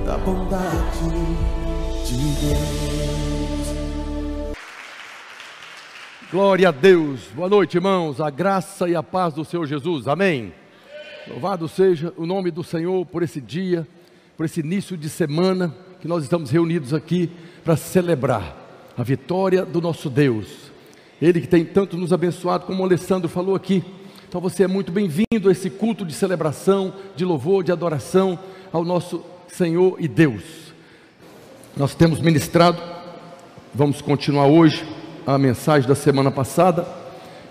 da bondade de Deus. Glória a Deus. Boa noite, irmãos. A graça e a paz do Senhor Jesus. Amém. Louvado seja o nome do Senhor por esse dia, por esse início de semana que nós estamos reunidos aqui para celebrar a vitória do nosso Deus. Ele que tem tanto nos abençoado, como o Alessandro falou aqui. Então você é muito bem-vindo a esse culto de celebração, de louvor, de adoração ao nosso Senhor e Deus. Nós temos ministrado, vamos continuar hoje a mensagem da semana passada,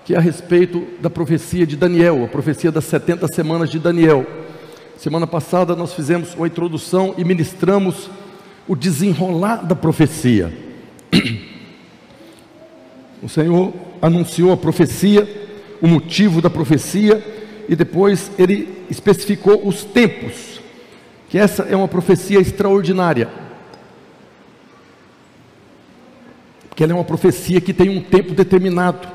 que é a respeito da profecia de Daniel, a profecia das 70 semanas de Daniel. Semana passada nós fizemos uma introdução e ministramos o desenrolar da profecia. O Senhor anunciou a profecia, o motivo da profecia, e depois Ele especificou os tempos, que essa é uma profecia extraordinária, porque ela é uma profecia que tem um tempo determinado.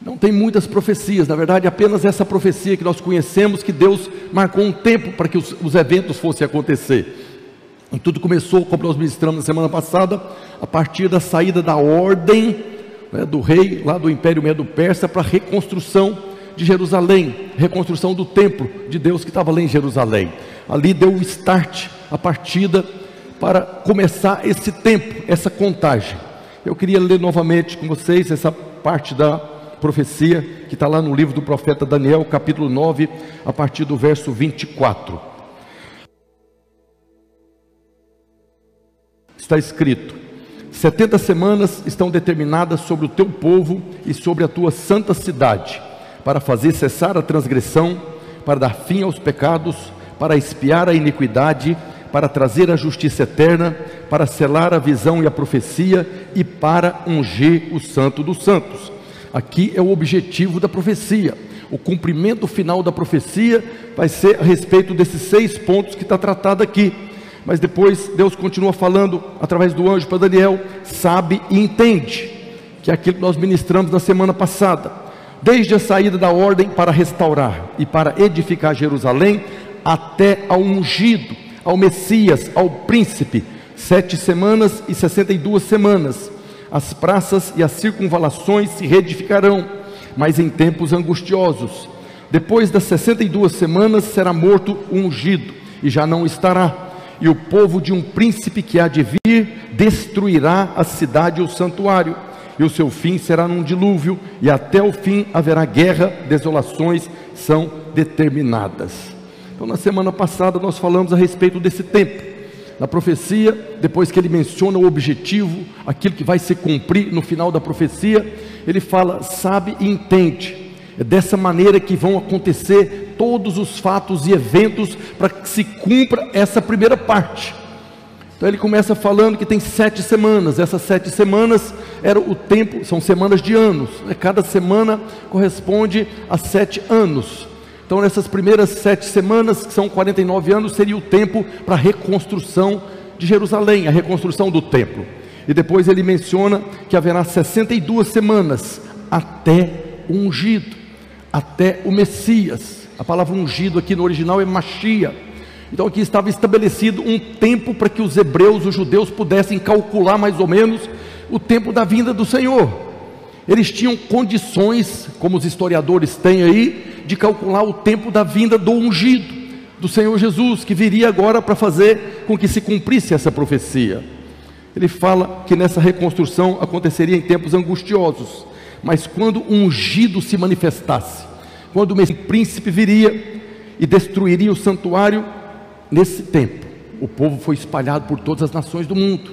Não tem muitas profecias, na verdade apenas essa profecia que nós conhecemos, que Deus marcou um tempo para que os eventos fossem acontecer. E tudo começou, como nós ministramos na semana passada, a partir da saída da ordem, né, do rei lá do Império Medo-Persa para a reconstrução de Jerusalém, reconstrução do templo de Deus que estava lá em Jerusalém. Ali deu o start, a partida para começar esse tempo, essa contagem. Eu queria ler novamente com vocês essa parte da profecia que está lá no livro do profeta Daniel, capítulo 9, a partir do verso 24. Está escrito: 70 semanas estão determinadas sobre o teu povo e sobre a tua santa cidade, para fazer cessar a transgressão, para dar fim aos pecados, para expiar a iniquidade, para trazer a justiça eterna, para selar a visão e a profecia, e para ungir o santo dos santos. Aqui é o objetivo da profecia. O cumprimento final da profecia vai ser a respeito desses 6 pontos que está tratado aqui. Mas depois Deus continua falando através do anjo para Daniel: sabe e entende, que é aquilo que nós ministramos na semana passada. Desde a saída da ordem para restaurar e para edificar Jerusalém, até ao ungido, ao Messias, ao príncipe, 7 semanas e 62 semanas. As praças e as circunvalações se reedificarão, mas em tempos angustiosos. Depois das 62 semanas será morto o ungido, e já não estará. E o povo de um príncipe que há de vir destruirá a cidade e o santuário, e o seu fim será num dilúvio, e até o fim haverá guerra, desolações são determinadas. Então na semana passada nós falamos a respeito desse tempo, na profecia. Depois que ele menciona o objetivo, aquilo que vai se cumprir no final da profecia, ele fala: sabe e entende. É dessa maneira que vão acontecer todos os fatos e eventos para que se cumpra essa primeira parte. Então ele começa falando que tem 7 semanas. Essas 7 semanas era o tempo, são semanas de anos, né? Cada semana corresponde a 7 anos. Então nessas primeiras 7 semanas, que são 49 anos, seria o tempo para a reconstrução de Jerusalém, a reconstrução do templo. E depois ele menciona que haverá 62 semanas até o ungido, até o Messias. A palavra ungido aqui no original é Mashiach. Então aqui estava estabelecido um tempo para que os hebreus, os judeus, pudessem calcular mais ou menos o tempo da vinda do Senhor. Eles tinham condições, como os historiadores têm aí, de calcular o tempo da vinda do ungido, do Senhor Jesus, que viria agora para fazer com que se cumprisse essa profecia. Ele fala que nessa reconstrução aconteceria em tempos angustiosos, mas quando o ungido se manifestasse, quando o príncipe viria e destruiria o santuário, nesse tempo o povo foi espalhado por todas as nações do mundo.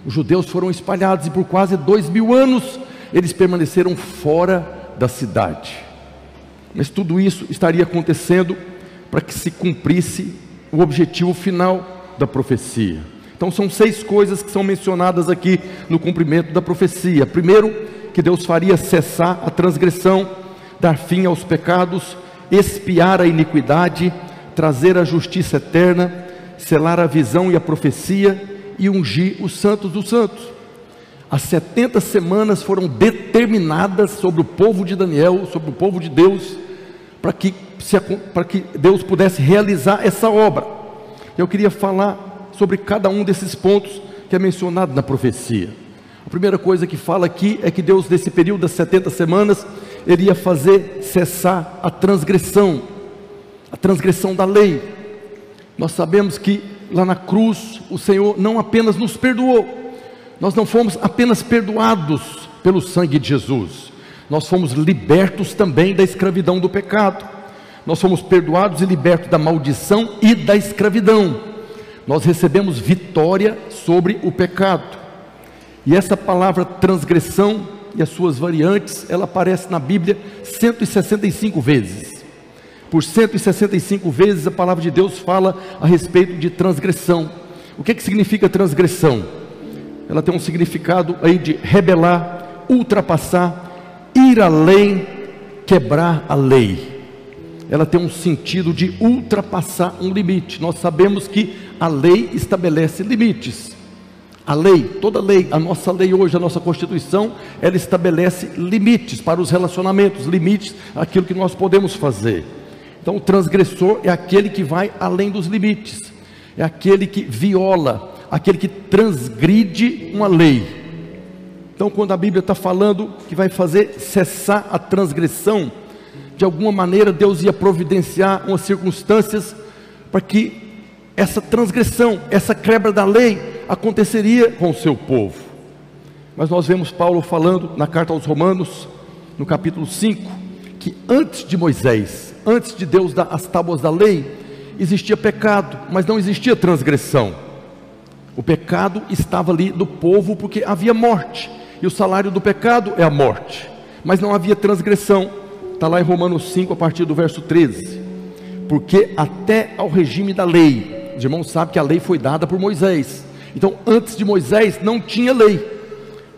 Os judeus foram espalhados, e por quase 2000 anos eles permaneceram fora da cidade. Mas tudo isso estaria acontecendo para que se cumprisse o objetivo final da profecia. Então são 6 coisas que são mencionadas aqui no cumprimento da profecia. Primeiro, que Deus faria cessar a transgressão, dar fim aos pecados, expiar a iniquidade, trazer a justiça eterna, selar a visão e a profecia, e ungir os santos dos santos. As 70 semanas foram determinadas sobre o povo de Daniel, sobre o povo de Deus, para que Deus pudesse realizar essa obra. Eu queria falar sobre cada um desses pontos que é mencionado na profecia. A primeira coisa que fala aqui é que Deus, nesse período das 70 semanas, Ele ia fazer cessar a transgressão da lei. Nós sabemos que lá na cruz, o Senhor não apenas nos perdoou, nós não fomos apenas perdoados pelo sangue de Jesus, nós fomos libertos também da escravidão do pecado. Nós fomos perdoados e libertos da maldição e da escravidão. Nós recebemos vitória sobre o pecado. E essa palavra transgressão e as suas variantes, ela aparece na Bíblia 165 vezes. Por 165 vezes a palavra de Deus fala a respeito de transgressão. O que significa transgressão? Ela tem um significado aí de rebelar, ultrapassar, ir além, quebrar a lei. Ela tem um sentido de ultrapassar um limite. Nós sabemos que a lei estabelece limites. A lei, toda lei, a nossa lei hoje, a nossa Constituição, ela estabelece limites para os relacionamentos, limites àquilo que nós podemos fazer. Então o transgressor é aquele que vai além dos limites, é aquele que viola, aquele que transgride uma lei. Então quando a Bíblia está falando que vai fazer cessar a transgressão, de alguma maneira Deus ia providenciar umas circunstâncias para que essa transgressão, essa quebra da lei aconteceria com o seu povo. Mas nós vemos Paulo falando na carta aos Romanos, no capítulo 5, que antes de Moisés, antes de Deus dar as tábuas da lei, existia pecado, mas não existia transgressão. O pecado estava ali do povo porque havia morte, e o salário do pecado é a morte, mas não havia transgressão. Está lá em Romanos 5, a partir do verso 13. Porque até ao regime da lei, os irmãos sabem que a lei foi dada por Moisés. Então antes de Moisés não tinha lei.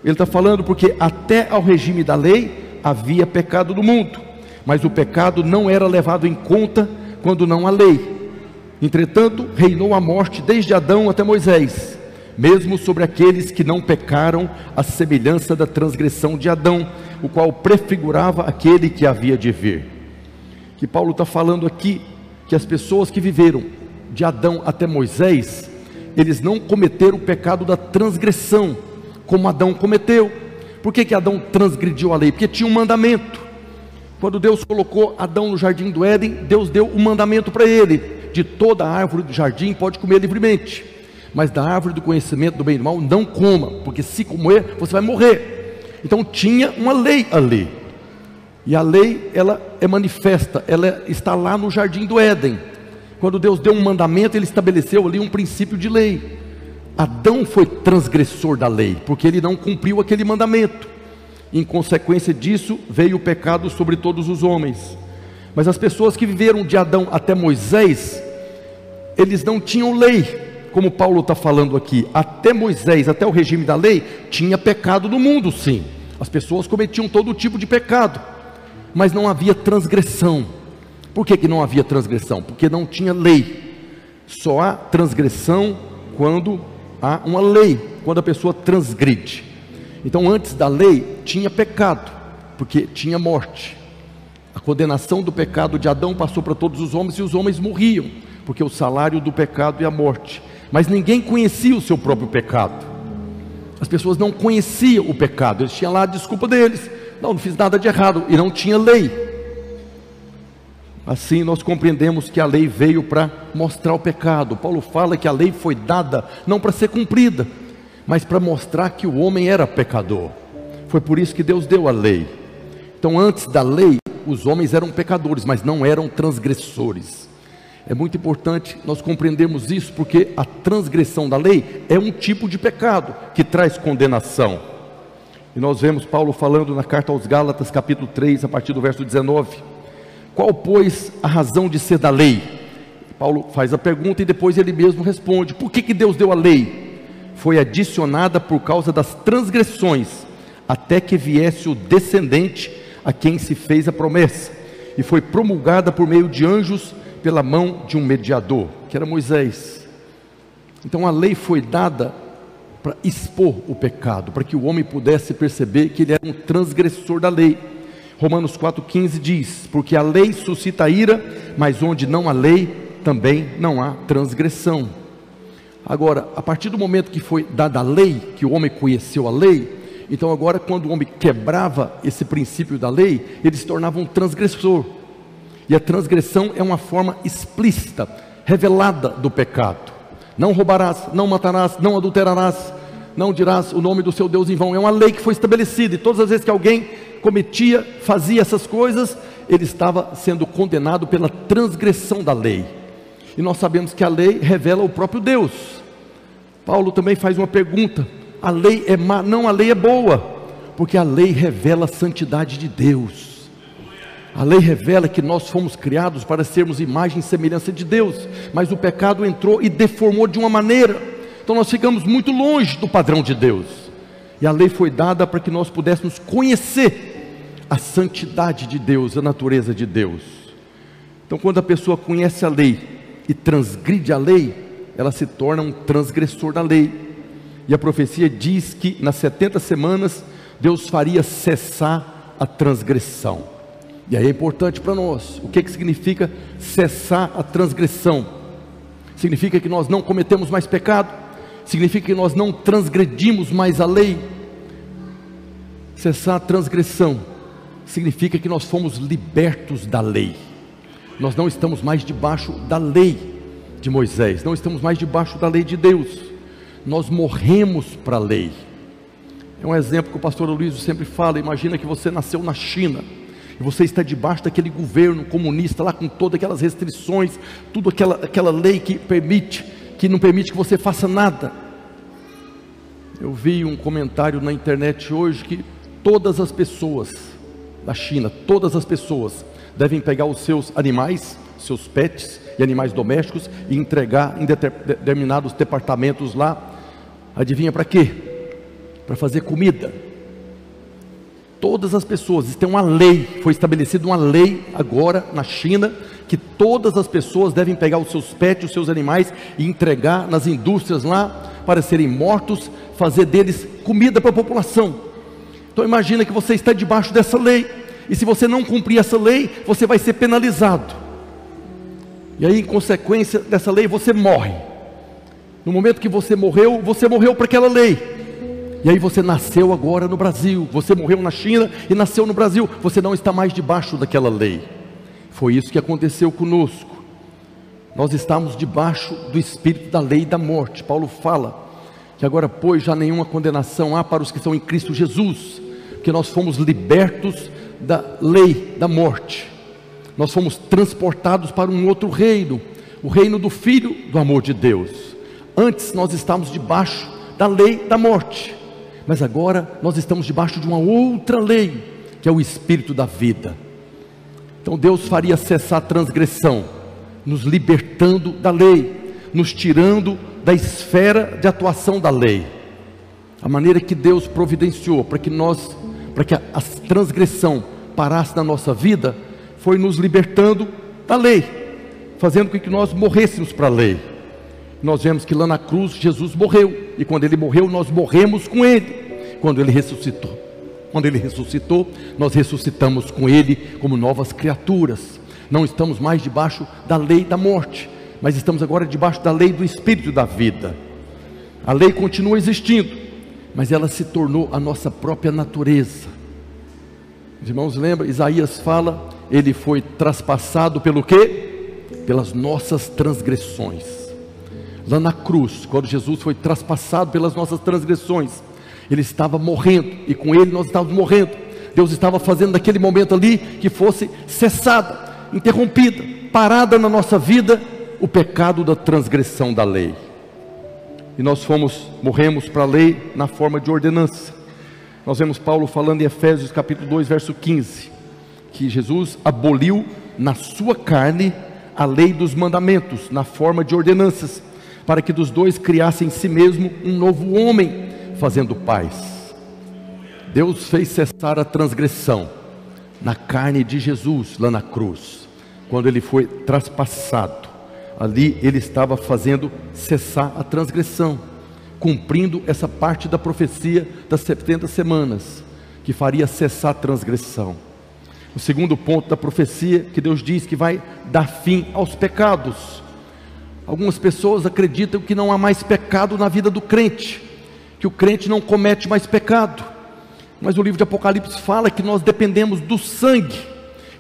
Ele está falando porque até ao regime da lei havia pecado no mundo, mas o pecado não era levado em conta quando não há lei. Entretanto reinou a morte desde Adão até Moisés, mesmo sobre aqueles que não pecaram, à semelhança da transgressão de Adão, o qual prefigurava aquele que havia de vir. Que Paulo está falando aqui, que as pessoas que viveram de Adão até Moisés, eles não cometeram o pecado da transgressão, como Adão cometeu. Por que Adão transgrediu a lei? Porque tinha um mandamento. Quando Deus colocou Adão no jardim do Éden, Deus deu um mandamento para ele: de toda a árvore do jardim pode comer livremente, mas da árvore do conhecimento do bem e do mal não coma, porque se comer, você vai morrer. Então tinha uma lei ali, e a lei, ela é manifesta, ela está lá no jardim do Éden. Quando Deus deu um mandamento, Ele estabeleceu ali um princípio de lei. Adão foi transgressor da lei, porque ele não cumpriu aquele mandamento. Em consequência disso, veio o pecado sobre todos os homens. Mas as pessoas que viveram de Adão até Moisés, eles não tinham lei, como Paulo está falando aqui. Até Moisés, até o regime da lei, tinha pecado no mundo, sim. As pessoas cometiam todo tipo de pecado, mas não havia transgressão. Por que não havia transgressão? Porque não tinha lei. Só há transgressão quando há uma lei, quando a pessoa transgride. Então antes da lei tinha pecado, porque tinha morte. A condenação do pecado de Adão passou para todos os homens, e os homens morriam, porque o salário do pecado é a morte. Mas ninguém conhecia o seu próprio pecado. As pessoas não conheciam o pecado, eles tinham lá a desculpa deles: não fiz nada de errado, e não tinha lei. Assim nós compreendemos que a lei veio para mostrar o pecado. Paulo fala que a lei foi dada não para ser cumprida, mas para mostrar que o homem era pecador. Foi por isso que Deus deu a lei. Então antes da lei, os homens eram pecadores, mas não eram transgressores. É muito importante nós compreendermos isso, porque a transgressão da lei é um tipo de pecado que traz condenação. E nós vemos Paulo falando na carta aos Gálatas, capítulo 3, a partir do verso 19. Qual, pois, a razão de ser da lei? Paulo faz a pergunta e depois ele mesmo responde: por que Deus deu a lei? Foi adicionada por causa das transgressões, até que viesse o descendente a quem se fez a promessa, e foi promulgada por meio de anjos, pela mão de um mediador, que era Moisés. Então a lei foi dada para expor o pecado, para que o homem pudesse perceber que ele era um transgressor da lei. Romanos 4,15 diz: porque a lei suscita ira, mas onde não há lei, também não há transgressão. Agora, a partir do momento que foi dada a lei, que o homem conheceu a lei, então agora quando o homem quebrava esse princípio da lei, ele se tornava um transgressor. E a transgressão é uma forma explícita, revelada do pecado. Não roubarás, não matarás, não adulterarás, não dirás o nome do seu Deus em vão. É uma lei que foi estabelecida, e todas as vezes que alguém cometia, fazia essas coisas, ele estava sendo condenado pela transgressão da lei. E nós sabemos que a lei revela o próprio Deus. Paulo também faz uma pergunta: a lei é má? Não, a lei é boa, porque a lei revela a santidade de Deus. A lei revela que nós fomos criados para sermos imagem e semelhança de Deus, mas o pecado entrou e deformou de uma maneira, então nós ficamos muito longe do padrão de Deus. E a lei foi dada para que nós pudéssemos conhecer a santidade de Deus, a natureza de Deus. Então quando a pessoa conhece a lei e transgride a lei, ela se torna um transgressor da lei. E a profecia diz que nas 70 semanas Deus faria cessar a transgressão. E aí é importante para nós, o que significa cessar a transgressão? Significa que nós não cometemos mais pecado, significa que nós não transgredimos mais a lei. Cessar a transgressão significa que nós fomos libertos da lei. Nós não estamos mais debaixo da lei de Moisés, não estamos mais debaixo da lei de Deus. Nós morremos para a lei. É um exemplo que o pastor Luiz sempre fala. Imagina que você nasceu na China e você está debaixo daquele governo comunista lá, com todas aquelas restrições, tudo aquela lei que não permite que você faça nada. Eu vi um comentário na internet hoje que todas as pessoas da China, todas as pessoas devem pegar os seus animais, seus pets e animais domésticos e entregar em determinados departamentos lá. Adivinha para quê? Para fazer comida. Todas as pessoas, tem uma lei, foi estabelecida uma lei agora na China, que todas as pessoas devem pegar os seus pets, os seus animais e entregar nas indústrias lá, para serem mortos, fazer deles comida para a população. Então imagina que você está debaixo dessa lei, e se você não cumprir essa lei, você vai ser penalizado. E aí, em consequência dessa lei, você morre. No momento que você morreu para aquela lei. E aí você nasceu agora no Brasil, você morreu na China e nasceu no Brasil, você não está mais debaixo daquela lei. Foi isso que aconteceu conosco. Nós estamos debaixo do espírito da lei da morte. Paulo fala que agora, pois, já nenhuma condenação há para os que estão em Cristo Jesus, porque nós fomos libertos da lei da morte. Nós fomos transportados para um outro reino, o reino do Filho do amor de Deus. Antes nós estávamos debaixo da lei da morte, mas agora nós estamos debaixo de uma outra lei, que é o Espírito da vida. Então Deus faria cessar a transgressão, nos libertando da lei, nos tirando da esfera de atuação da lei. A maneira que Deus providenciou para que a transgressão parasse na nossa vida, foi nos libertando da lei, fazendo com que nós morrêssemos para a lei. Nós vemos que lá na cruz Jesus morreu, e quando Ele morreu, nós morremos com Ele. Quando Ele ressuscitou, nós ressuscitamos com Ele como novas criaturas. Não estamos mais debaixo da lei da morte, mas estamos agora debaixo da lei do Espírito da vida. A lei continua existindo, mas ela se tornou a nossa própria natureza. Os irmãos lembram? Isaías fala: Ele foi traspassado pelo quê? Pelas nossas transgressões. Lá na cruz, quando Jesus foi traspassado pelas nossas transgressões, Ele estava morrendo, e com Ele nós estávamos morrendo. Deus estava fazendo naquele momento ali que fosse cessada, interrompida, parada na nossa vida o pecado da transgressão da lei. E nós morremos para a lei na forma de ordenança. Nós vemos Paulo falando em Efésios capítulo 2, verso 15, que Jesus aboliu na sua carne a lei dos mandamentos, na forma de ordenanças, para que dos dois criasse em si mesmo um novo homem, fazendo paz. Deus fez cessar a transgressão na carne de Jesus, lá na cruz, quando Ele foi traspassado. Ali Ele estava fazendo cessar a transgressão, cumprindo essa parte da profecia das 70 semanas, que faria cessar a transgressão. O segundo ponto da profecia, que Deus diz que vai dar fim aos pecados. Algumas pessoas acreditam que não há mais pecado na vida do crente, que o crente não comete mais pecado. Mas o livro de Apocalipse fala que nós dependemos do sangue.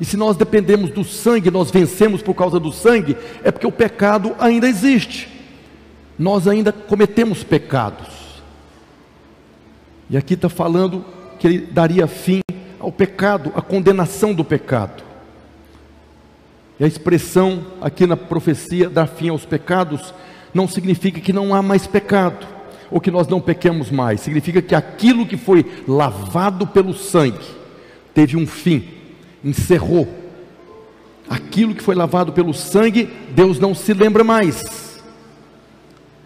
E se nós dependemos do sangue, nós vencemos por causa do sangue, é porque o pecado ainda existe. Nós ainda cometemos pecados. E aqui está falando que ele daria fim ao pecado, à condenação do pecado. E a expressão aqui na profecia, dar fim aos pecados, não significa que não há mais pecado, ou que nós não pequemos mais. Significa que aquilo que foi lavado pelo sangue, teve um fim, encerrou. Aquilo que foi lavado pelo sangue, Deus não se lembra mais.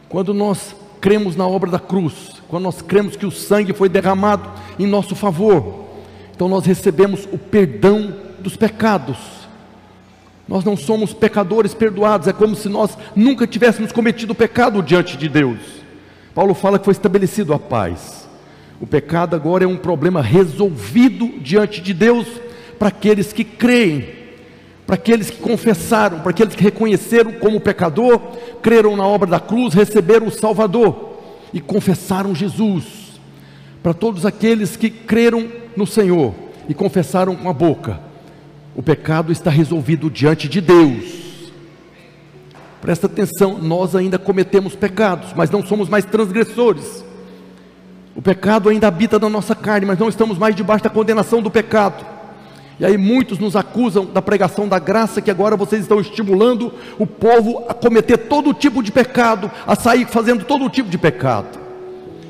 Quando nós cremos na obra da cruz, quando nós cremos que o sangue foi derramado em nosso favor, então nós recebemos o perdão dos pecados. Nós não somos pecadores perdoados, é como se nós nunca tivéssemos cometido pecado diante de Deus. Paulo fala que foi estabelecido a paz. O pecado agora é um problema resolvido diante de Deus, para aqueles que creem, para aqueles que confessaram, para aqueles que reconheceram como pecador, creram na obra da cruz, receberam o Salvador e confessaram Jesus. Para todos aqueles que creram no Senhor e confessaram com a boca, o pecado está resolvido diante de Deus. Presta atenção, nós ainda cometemos pecados, mas não somos mais transgressores. O pecado ainda habita na nossa carne, mas não estamos mais debaixo da condenação do pecado. E aí muitos nos acusam da pregação da graça, que agora vocês estão estimulando o povo a cometer todo tipo de pecado, a sair fazendo todo tipo de pecado.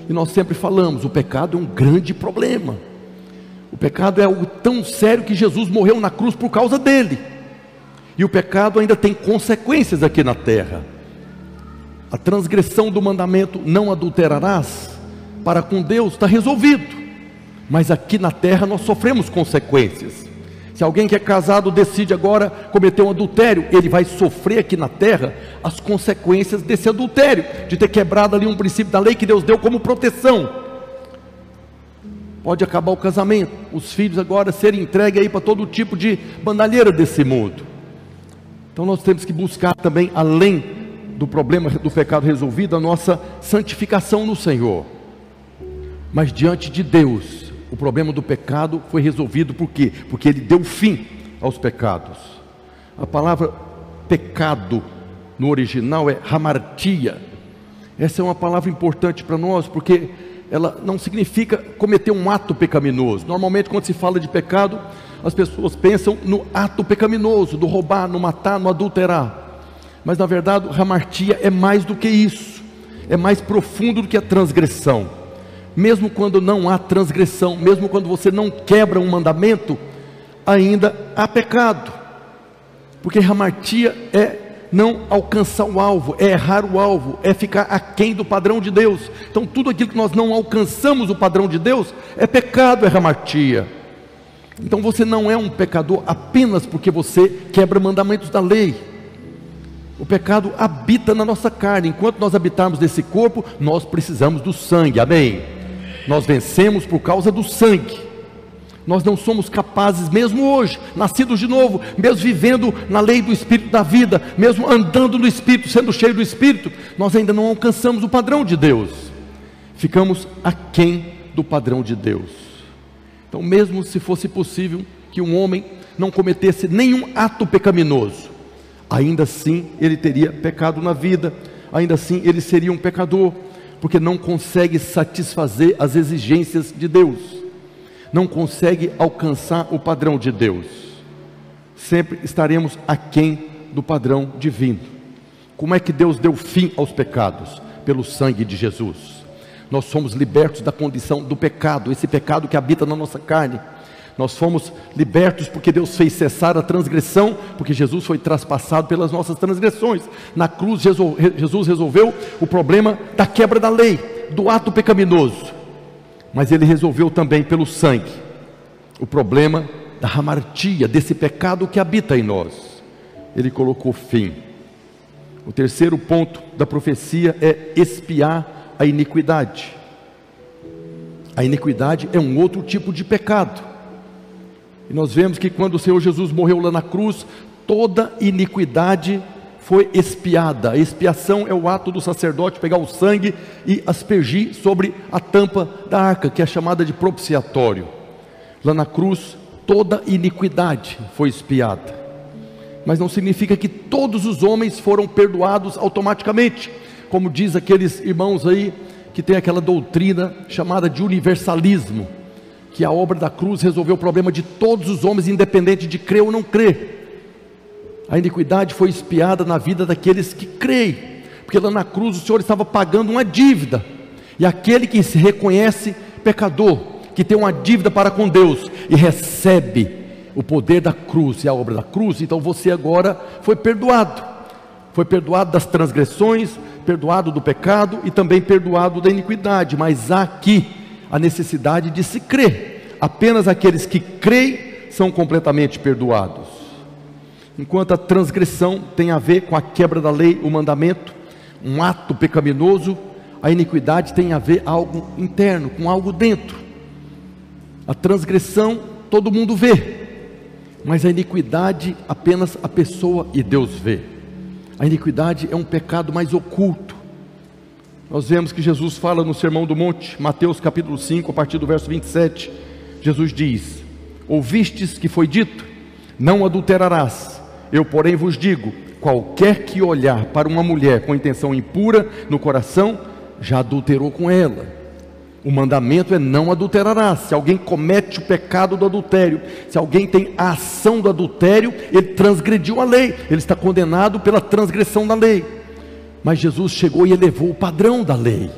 E nós sempre falamos, o pecado é um grande problema. O pecado é algo tão sério que Jesus morreu na cruz por causa dele. E o pecado ainda tem consequências aqui na terra. A transgressão do mandamento, não adulterarás, para com Deus está resolvido. Mas aqui na terra nós sofremos consequências. Se alguém que é casado decide agora cometer um adultério, ele vai sofrer aqui na terra as consequências desse adultério, de ter quebrado ali um princípio da lei que Deus deu como proteção. Pode acabar o casamento, os filhos agora serem entregues aí para todo tipo de bandalheira desse mundo. Então nós temos que buscar também, além do problema do pecado resolvido, a nossa santificação no Senhor. Mas diante de Deus, o problema do pecado foi resolvido. Por quê? Porque Ele deu fim aos pecados. A palavra pecado no original é hamartia. Essa é uma palavra importante para nós, porque ela não significa cometer um ato pecaminoso. Normalmente quando se fala de pecado, as pessoas pensam no ato pecaminoso, do roubar, no matar, no adulterar. Mas na verdade, hamartia é mais do que isso. É mais profundo do que a transgressão. Mesmo quando não há transgressão, mesmo quando você não quebra um mandamento, ainda há pecado. Porque hamartia é não alcançar o alvo, é errar o alvo, é ficar aquém do padrão de Deus. Então tudo aquilo que nós não alcançamos o padrão de Deus, é pecado, é hamartia. Então você não é um pecador apenas porque você quebra mandamentos da lei. O pecado habita na nossa carne. Enquanto nós habitarmos nesse corpo, nós precisamos do sangue, amém? Nós vencemos por causa do sangue. Nós não somos capazes, mesmo hoje, nascidos de novo, mesmo vivendo na lei do Espírito da vida, mesmo andando no Espírito, sendo cheio do Espírito, nós ainda não alcançamos o padrão de Deus. Ficamos aquém do padrão de Deus. Então mesmo se fosse possível que um homem não cometesse nenhum ato pecaminoso, ainda assim ele teria pecado na vida, ainda assim ele seria um pecador, porque não consegue satisfazer as exigências de Deus, não consegue alcançar o padrão de Deus. Sempre estaremos aquém do padrão divino. Como é que Deus deu fim aos pecados? Pelo sangue de Jesus. Nós somos libertos da condição do pecado, esse pecado que habita na nossa carne. Nós fomos libertos porque Deus fez cessar a transgressão, porque Jesus foi traspassado pelas nossas transgressões. Na cruz Jesus resolveu o problema da quebra da lei, do ato pecaminoso. Mas Ele resolveu também pelo sangue o problema da hamartia, desse pecado que habita em nós. Ele colocou fim. O terceiro ponto da profecia é expiar a iniquidade. A iniquidade é um outro tipo de pecado. E nós vemos que quando o Senhor Jesus morreu lá na cruz, toda iniquidade foi expiada. A expiação é o ato do sacerdote pegar o sangue e aspergir sobre a tampa da arca, que é chamada de propiciatório. Lá na cruz, toda iniquidade foi expiada, mas não significa que todos os homens foram perdoados automaticamente, como diz aqueles irmãos aí, que tem aquela doutrina chamada de universalismo, que a obra da cruz resolveu o problema de todos os homens, independente de crer ou não crer. A iniquidade foi expiada na vida daqueles que creem, porque lá na cruz o Senhor estava pagando uma dívida, e aquele que se reconhece pecador, que tem uma dívida para com Deus, e recebe o poder da cruz e a obra da cruz, então você agora foi perdoado das transgressões, perdoado do pecado e também perdoado da iniquidade. Mas há aqui a necessidade de se crer. Apenas aqueles que creem são completamente perdoados. Enquanto a transgressão tem a ver com a quebra da lei, o mandamento, um ato pecaminoso, a iniquidade tem a ver com algo interno, com algo dentro. A transgressão todo mundo vê, mas a iniquidade apenas a pessoa e Deus vê. A iniquidade é um pecado mais oculto. Nós vemos que Jesus fala no Sermão do Monte, Mateus capítulo 5, a partir do verso 27, Jesus diz: ouvistes que foi dito, não adulterarás. Eu porém vos digo, qualquer que olhar para uma mulher com intenção impura no coração, já adulterou com ela. O mandamento é não adulterarás. Se alguém comete o pecado do adultério, se alguém tem a ação do adultério, ele transgrediu a lei, ele está condenado pela transgressão da lei. Mas Jesus chegou e elevou o padrão da lei.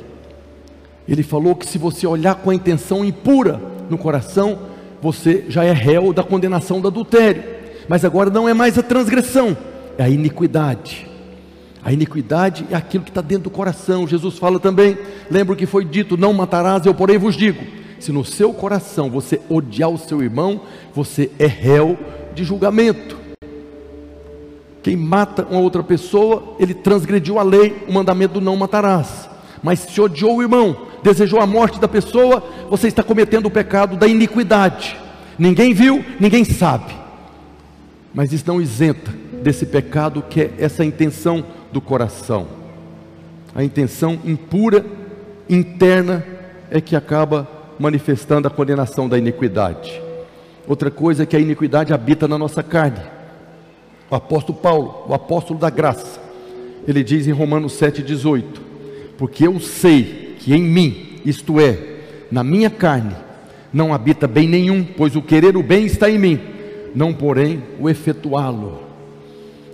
Ele falou que se você olhar com a intenção impura no coração, você já é réu da condenação do adultério. Mas agora não é mais a transgressão, é a iniquidade. A iniquidade é aquilo que está dentro do coração. Jesus fala também, lembra o que foi dito, não matarás, eu porém vos digo. Se no seu coração você odiar o seu irmão, você é réu de julgamento. Quem mata uma outra pessoa, ele transgrediu a lei, o mandamento do não matarás. Mas se odiou o irmão, desejou a morte da pessoa, você está cometendo o pecado da iniquidade. Ninguém viu, ninguém sabe. Mas isso não isenta desse pecado que é essa intenção do coração. A intenção impura, interna, é que acaba manifestando a condenação da iniquidade. Outra coisa é que a iniquidade habita na nossa carne. O apóstolo Paulo, o apóstolo da graça, ele diz em Romanos 7,18: porque eu sei que em mim, isto é, na minha carne, não habita bem nenhum, pois o querer o bem está em mim, não porém o efetuá-lo.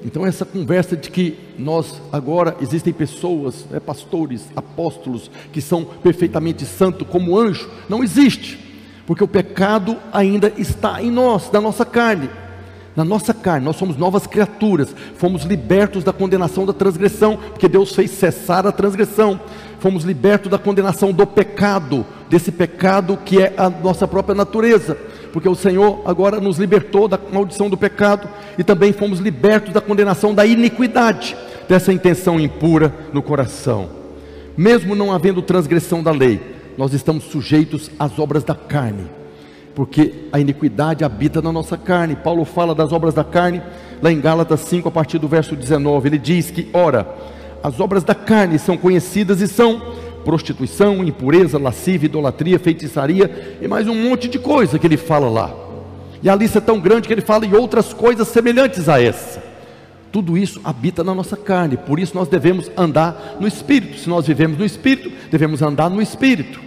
Então essa conversa de que nós agora, existem pessoas, pastores, apóstolos, que são perfeitamente santos como anjo, não existe, porque o pecado ainda está em nós, da nossa carne. Na nossa carne, nós somos novas criaturas, fomos libertos da condenação da transgressão, porque Deus fez cessar a transgressão. Fomos libertos da condenação do pecado, desse pecado que é a nossa própria natureza, porque o Senhor agora nos libertou da maldição do pecado, e também fomos libertos da condenação da iniquidade, dessa intenção impura no coração. Mesmo não havendo transgressão da lei, nós estamos sujeitos às obras da carne, porque a iniquidade habita na nossa carne. Paulo fala das obras da carne, lá em Gálatas 5, a partir do verso 19, ele diz que, ora, as obras da carne são conhecidas e são prostituição, impureza, lascívia, idolatria, feitiçaria e mais um monte de coisa que ele fala lá. E a lista é tão grande que ele fala em outras coisas semelhantes a essa. Tudo isso habita na nossa carne, por isso nós devemos andar no Espírito. Se nós vivemos no Espírito, devemos andar no Espírito,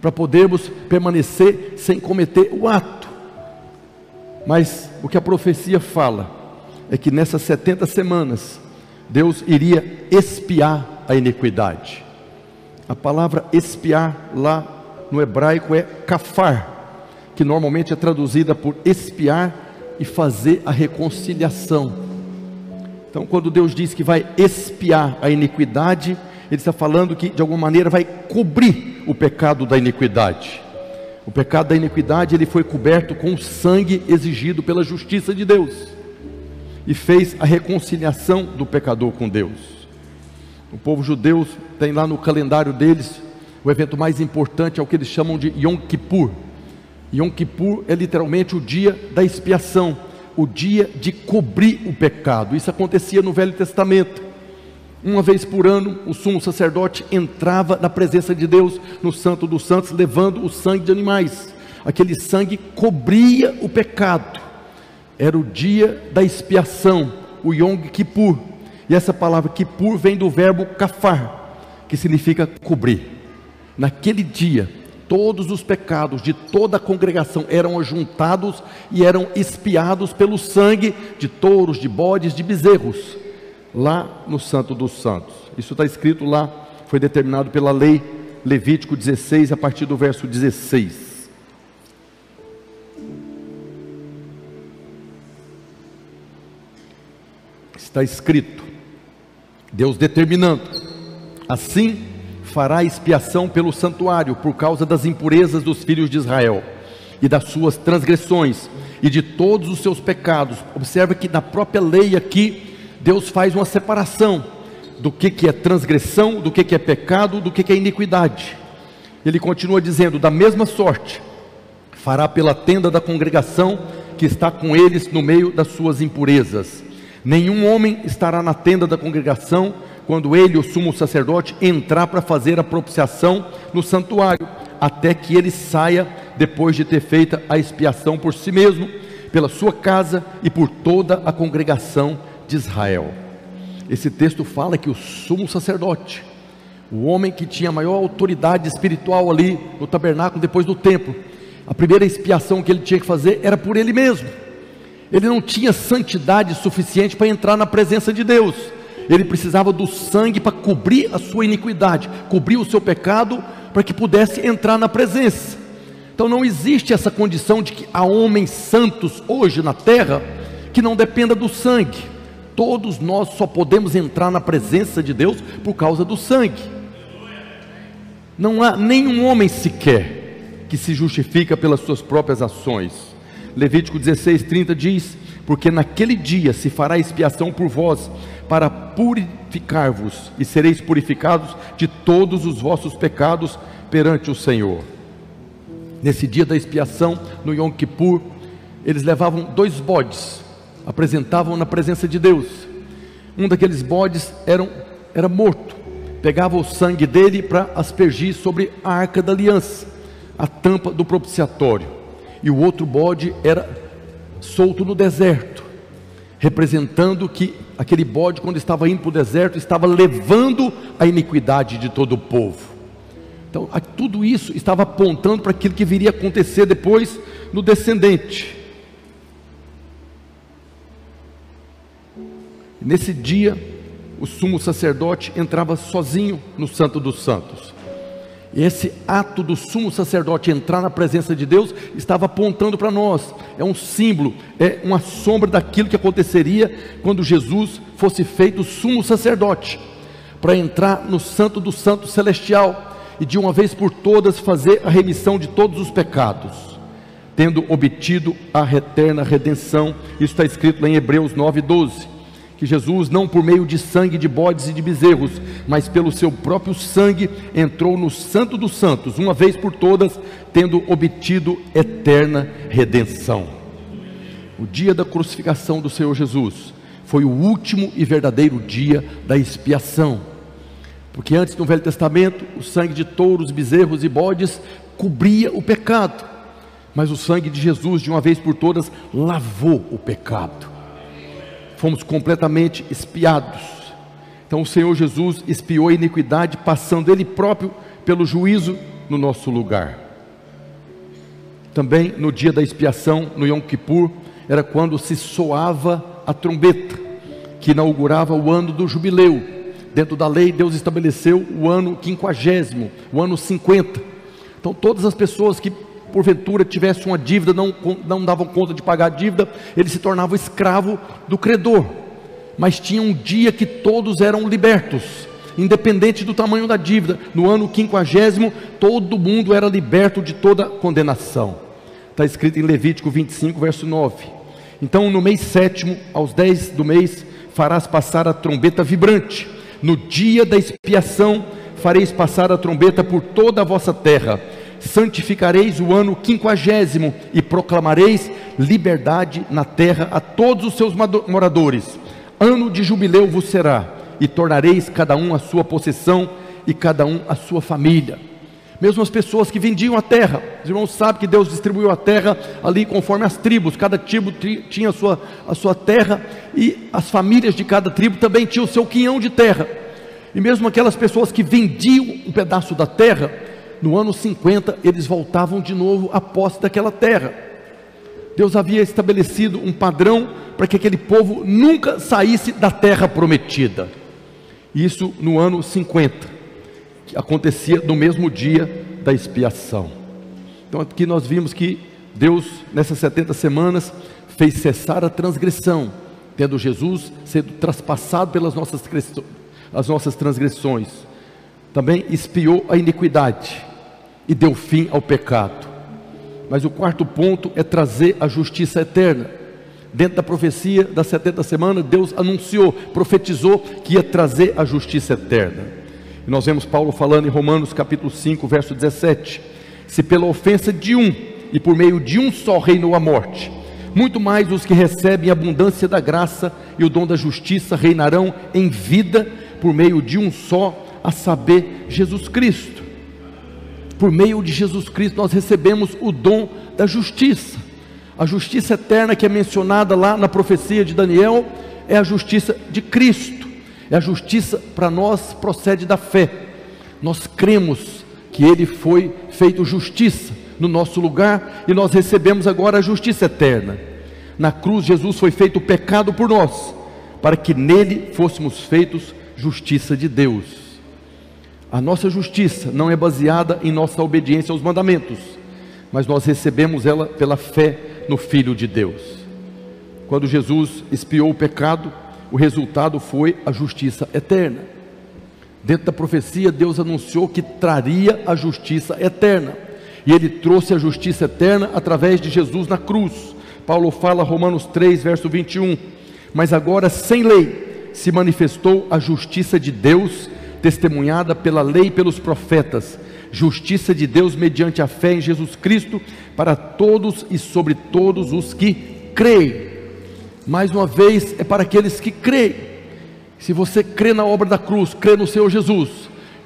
para podermos permanecer sem cometer o ato. Mas o que a profecia fala é que nessas 70 semanas Deus iria expiar a iniquidade. A palavra expiar lá no hebraico é kafar, que normalmente é traduzida por expiar e fazer a reconciliação. Então quando Deus diz que vai expiar a iniquidade, Ele está falando que de alguma maneira vai cobrir o pecado da iniquidade. O pecado da iniquidade, ele foi coberto com o sangue exigido pela justiça de Deus, e fez a reconciliação do pecador com Deus. O povo judeu tem lá no calendário deles, o evento mais importante é o que eles chamam de Yom Kippur. Yom Kippur é literalmente o dia da expiação, o dia de cobrir o pecado. Isso acontecia no Velho Testamento. Uma vez por ano, o sumo sacerdote entrava na presença de Deus, no Santo dos Santos, levando o sangue de animais. Aquele sangue cobria o pecado. Era o dia da expiação, o Yom Kippur. E essa palavra Kippur vem do verbo kafar, que significa cobrir. Naquele dia, todos os pecados de toda a congregação eram ajuntados e eram expiados pelo sangue de touros, de bodes, de bezerros, lá no Santo dos Santos. Isso está escrito lá, foi determinado pela lei, Levítico 16, a partir do verso 16. Está escrito, Deus determinando: assim fará expiação pelo santuário, por causa das impurezas dos filhos de Israel, e das suas transgressões, e de todos os seus pecados. Observa que na própria lei aqui, Deus faz uma separação, do que é transgressão, do que é pecado, do que é iniquidade. Ele continua dizendo: da mesma sorte, fará pela tenda da congregação, que está com eles no meio das suas impurezas. Nenhum homem estará na tenda da congregação, quando ele, o sumo sacerdote, entrar para fazer a propiciação no santuário, até que ele saia, depois de ter feito a expiação por si mesmo, pela sua casa e por toda a congregação de Israel. Esse texto fala que o sumo sacerdote, o homem que tinha a maior autoridade espiritual ali no tabernáculo, depois do templo, a primeira expiação que ele tinha que fazer era por ele mesmo. Ele não tinha santidade suficiente para entrar na presença de Deus. Ele precisava do sangue para cobrir a sua iniquidade, cobrir o seu pecado, para que pudesse entrar na presença. Então não existe essa condição de que há homens santos hoje na terra que não dependa do sangue. Todos nós só podemos entrar na presença de Deus por causa do sangue. Não há nenhum homem sequer que se justifica pelas suas próprias ações. Levítico 16:30 diz: porque naquele dia se fará expiação por vós, para purificar-vos, e sereis purificados de todos os vossos pecados perante o Senhor. Nesse dia da expiação, no Yom Kippur, eles levavam 2 bodes, apresentavam na presença de Deus. Um daqueles bodes era morto, pegava o sangue dele para aspergir sobre a arca da aliança, a tampa do propiciatório. E o outro bode era solto no deserto, representando que aquele bode, quando estava indo para o deserto, estava levando a iniquidade de todo o povo. Então tudo isso estava apontando para aquilo que viria a acontecer depois no descendente. Nesse dia, o sumo sacerdote entrava sozinho no Santo dos Santos. E esse ato do sumo sacerdote entrar na presença de Deus estava apontando para nós. É um símbolo, é uma sombra daquilo que aconteceria quando Jesus fosse feito sumo sacerdote, para entrar no Santo do Santo celestial e de uma vez por todas fazer a remissão de todos os pecados, tendo obtido a eterna redenção. Isso está escrito lá em Hebreus 9:12. Que Jesus, não por meio de sangue de bodes e de bezerros, mas pelo seu próprio sangue, entrou no Santo dos Santos, uma vez por todas, tendo obtido eterna redenção. O dia da crucificação do Senhor Jesus foi o último e verdadeiro dia da expiação, porque antes, no Velho Testamento, o sangue de touros, bezerros e bodes cobria o pecado, mas o sangue de Jesus, de uma vez por todas, lavou o pecado. Fomos completamente expiados. Então o Senhor Jesus expiou a iniquidade, passando Ele próprio pelo juízo no nosso lugar. Também no dia da expiação, no Yom Kippur, era quando se soava a trombeta, que inaugurava o ano do jubileu. Dentro da lei, Deus estabeleceu o ano 50º, o ano 50. Então todas as pessoas que porventura tivesse uma dívida, não davam conta de pagar a dívida, ele se tornava escravo do credor. Mas tinha um dia que todos eram libertos, independente do tamanho da dívida. No ano 50º, todo mundo era liberto de toda condenação. Está escrito em Levítico 25, verso 9. Então no mês 7º, aos 10 do mês, farás passar a trombeta vibrante. No dia da expiação, fareis passar a trombeta por toda a vossa terra. Santificareis o ano 50º e proclamareis liberdade na terra a todos os seus moradores. Ano de jubileu vos será, e tornareis cada um a sua possessão e cada um a sua família. Mesmo as pessoas que vendiam a terra, os irmãos sabem que Deus distribuiu a terra ali conforme as tribos, cada tribo tinha a sua terra, e as famílias de cada tribo também tinham o seu quinhão de terra. E mesmo aquelas pessoas que vendiam um pedaço da terra, no ano 50 eles voltavam de novo à posse daquela terra. Deus havia estabelecido um padrão para que aquele povo nunca saísse da terra prometida. Isso no ano 50. Que acontecia no mesmo dia da expiação. Então aqui nós vimos que Deus, nessas 70 semanas, fez cessar a transgressão, tendo Jesus sido traspassado pelas nossas transgressões. Também expiou a iniquidade e deu fim ao pecado. Mas o quarto ponto é trazer a justiça eterna. Dentro da profecia das 70 semanas, Deus anunciou, profetizou que ia trazer a justiça eterna. E nós vemos Paulo falando em Romanos capítulo 5, verso 17: se pela ofensa de um, e por meio de um só reinou a morte, muito mais os que recebem a abundância da graça e o dom da justiça reinarão em vida por meio de um só, a saber, Jesus Cristo. Por meio de Jesus Cristo nós recebemos o dom da justiça. A justiça eterna que é mencionada lá na profecia de Daniel é a justiça de Cristo. É a justiça para nós procede da fé. Nós cremos que Ele foi feito justiça no nosso lugar, e nós recebemos agora a justiça eterna. Na cruz Jesus foi feito pecado por nós, para que nele fôssemos feitos justiça de Deus. A nossa justiça não é baseada em nossa obediência aos mandamentos, mas nós recebemos ela pela fé no Filho de Deus. Quando Jesus expiou o pecado, o resultado foi a justiça eterna. Dentro da profecia, Deus anunciou que traria a justiça eterna, e Ele trouxe a justiça eterna através de Jesus na cruz. Paulo fala, Romanos 3, verso 21, mas agora sem lei se manifestou a justiça de Deus, testemunhada pela lei e pelos profetas, justiça de Deus mediante a fé em Jesus Cristo, para todos e sobre todos os que creem. Mais uma vez, é para aqueles que creem. Se você crê na obra da cruz, crê no Senhor Jesus,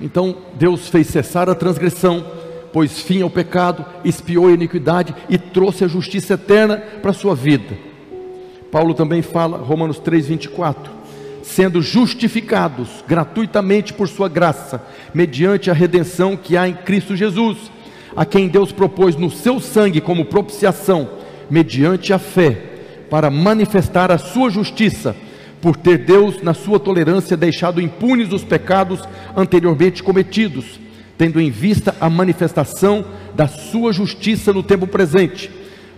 então Deus fez cessar a transgressão, pôs fim ao pecado, expiou a iniquidade e trouxe a justiça eterna para a sua vida. Paulo também fala, Romanos 3, 24, sendo justificados gratuitamente por sua graça, mediante a redenção que há em Cristo Jesus, a quem Deus propôs no seu sangue como propiciação, mediante a fé, para manifestar a sua justiça, por ter Deus na sua tolerância deixado impunes os pecados anteriormente cometidos, tendo em vista a manifestação da sua justiça no tempo presente,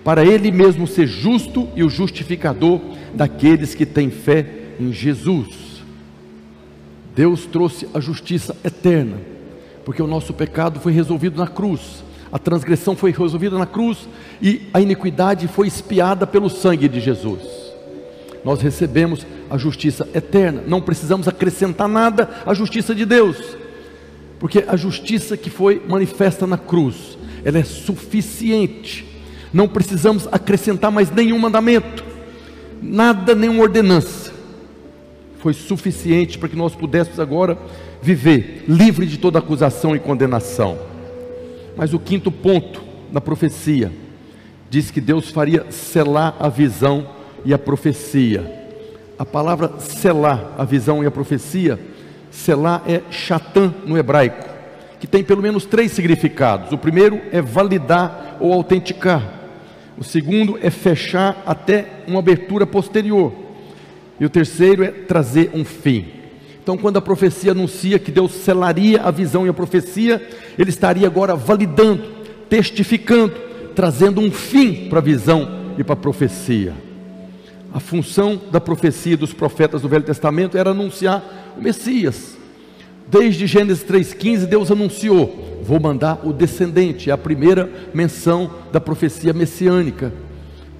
para Ele mesmo ser justo e o justificador daqueles que têm fé em Jesus. Deus trouxe a justiça eterna, porque o nosso pecado foi resolvido na cruz, a transgressão foi resolvida na cruz, e a iniquidade foi expiada pelo sangue de Jesus. Nós recebemos a justiça eterna, não precisamos acrescentar nada à justiça de Deus, porque a justiça que foi manifesta na cruz, ela é suficiente. Não precisamos acrescentar mais nenhum mandamento, nada, nenhuma ordenança. Foi suficiente para que nós pudéssemos agora viver livre de toda acusação e condenação. Mas o quinto ponto na profecia diz que Deus faria selar a visão e a profecia. A palavra selar a visão e a profecia, selar é shatan no hebraico, que tem pelo menos 3 significados. O primeiro é validar ou autenticar. O segundo é fechar até uma abertura posterior. E o terceiro é trazer um fim. Então, quando a profecia anuncia que Deus selaria a visão e a profecia, Ele estaria agora validando, testificando, trazendo um fim para a visão e para a profecia. A função da profecia dos profetas do Velho Testamento era anunciar o Messias. Desde Gênesis 3,15, Deus anunciou: vou mandar o descendente. É a primeira menção da profecia messiânica.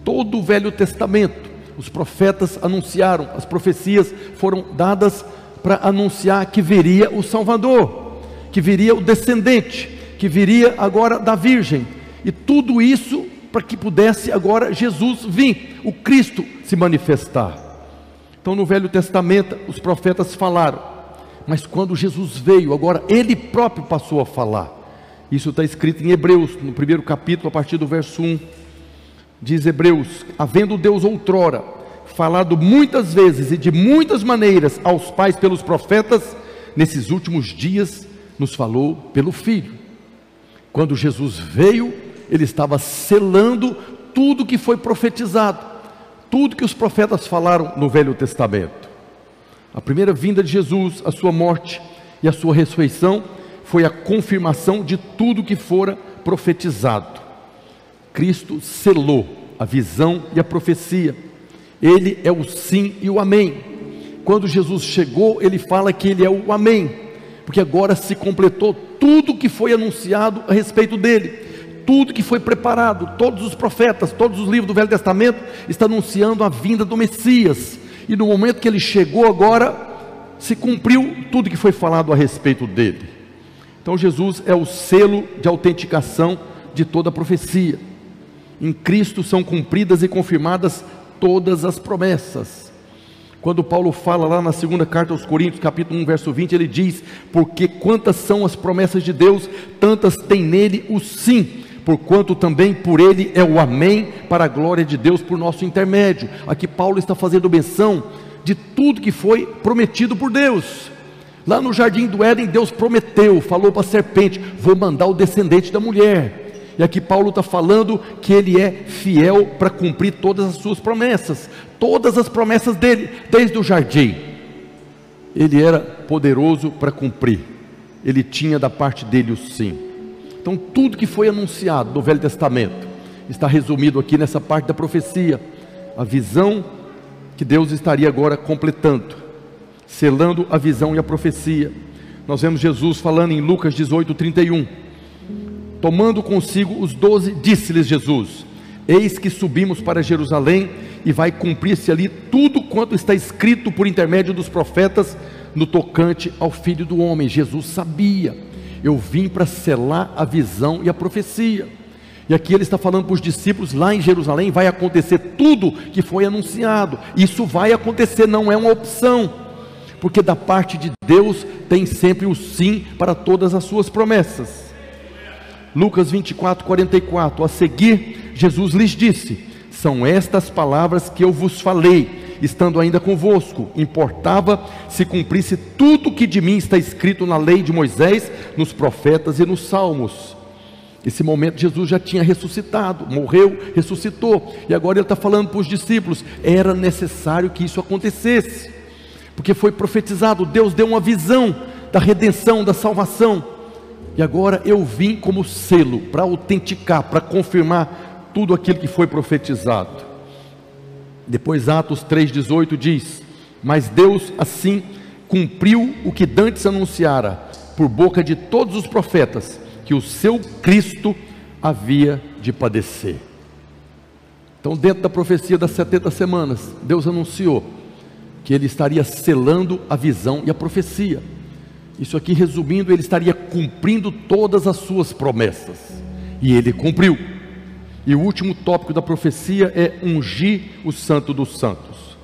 Todo o Velho Testamento, os profetas anunciaram, as profecias foram dadas para anunciar que viria o Salvador, que viria o descendente, que viria agora da Virgem. E tudo isso para que pudesse agora Jesus vir, o Cristo se manifestar. Então no Velho Testamento os profetas falaram, mas quando Jesus veio, agora Ele próprio passou a falar. Isso está escrito em Hebreus, no primeiro capítulo, a partir do verso 1. Diz Hebreus: havendo Deus outrora falado muitas vezes e de muitas maneiras aos pais pelos profetas, nesses últimos dias nos falou pelo Filho. Quando Jesus veio, Ele estava selando tudo que foi profetizado, tudo que os profetas falaram no Velho Testamento. A primeira vinda de Jesus, a sua morte e a sua ressurreição foi a confirmação de tudo que fora profetizado. Cristo selou a visão e a profecia. Ele é o sim e o amém. Quando Jesus chegou, Ele fala que Ele é o amém, porque agora se completou tudo que foi anunciado a respeito dele, tudo que foi preparado. Todos os profetas, todos os livros do Velho Testamento estão anunciando a vinda do Messias, e no momento que Ele chegou agora, se cumpriu tudo que foi falado a respeito dele. Então Jesus é o selo de autenticação de toda a profecia. Em Cristo são cumpridas e confirmadas todas as promessas. Quando Paulo fala lá na segunda carta aos Coríntios, capítulo 1, verso 20, ele diz: porque quantas são as promessas de Deus, tantas tem nele o sim, porquanto também por ele é o amém, para a glória de Deus por nosso intermédio. Aqui Paulo está fazendo menção de tudo que foi prometido por Deus. Lá no jardim do Éden, Deus prometeu, falou para a serpente: vou mandar o descendente da mulher. E aqui Paulo está falando que Ele é fiel para cumprir todas as suas promessas, todas as promessas dele, desde o jardim. Ele era poderoso para cumprir, Ele tinha da parte dele o sim. Então tudo que foi anunciado no Velho Testamento está resumido aqui nessa parte da profecia, a visão que Deus estaria agora completando, selando a visão e a profecia. Nós vemos Jesus falando em Lucas 18:31. Tomando consigo os 12, disse-lhes Jesus: eis que subimos para Jerusalém, e vai cumprir-se ali tudo quanto está escrito por intermédio dos profetas no tocante ao Filho do Homem. Jesus sabia: eu vim para selar a visão e a profecia. E aqui Ele está falando para os discípulos: lá em Jerusalém vai acontecer tudo que foi anunciado. Isso vai acontecer, não é uma opção, porque da parte de Deus tem sempre o sim para todas as suas promessas. Lucas 24:44, a seguir Jesus lhes disse: são estas palavras que eu vos falei, estando ainda convosco. Importava se cumprisse tudo que de mim está escrito na lei de Moisés, nos profetas e nos salmos. Nesse momento Jesus já tinha ressuscitado, morreu, ressuscitou, e agora Ele está falando para os discípulos: era necessário que isso acontecesse, porque foi profetizado. Deus deu uma visão da redenção, da salvação. E agora eu vim como selo para autenticar, para confirmar tudo aquilo que foi profetizado. Depois Atos 3,18 diz: mas Deus assim cumpriu o que dantes anunciara por boca de todos os profetas, que o seu Cristo havia de padecer. Então, dentro da profecia das 70 semanas, Deus anunciou que Ele estaria selando a visão e a profecia. Isso aqui, resumindo, Ele estaria cumprindo todas as suas promessas, e Ele cumpriu. E o último tópico da profecia é ungir o Santo dos Santos.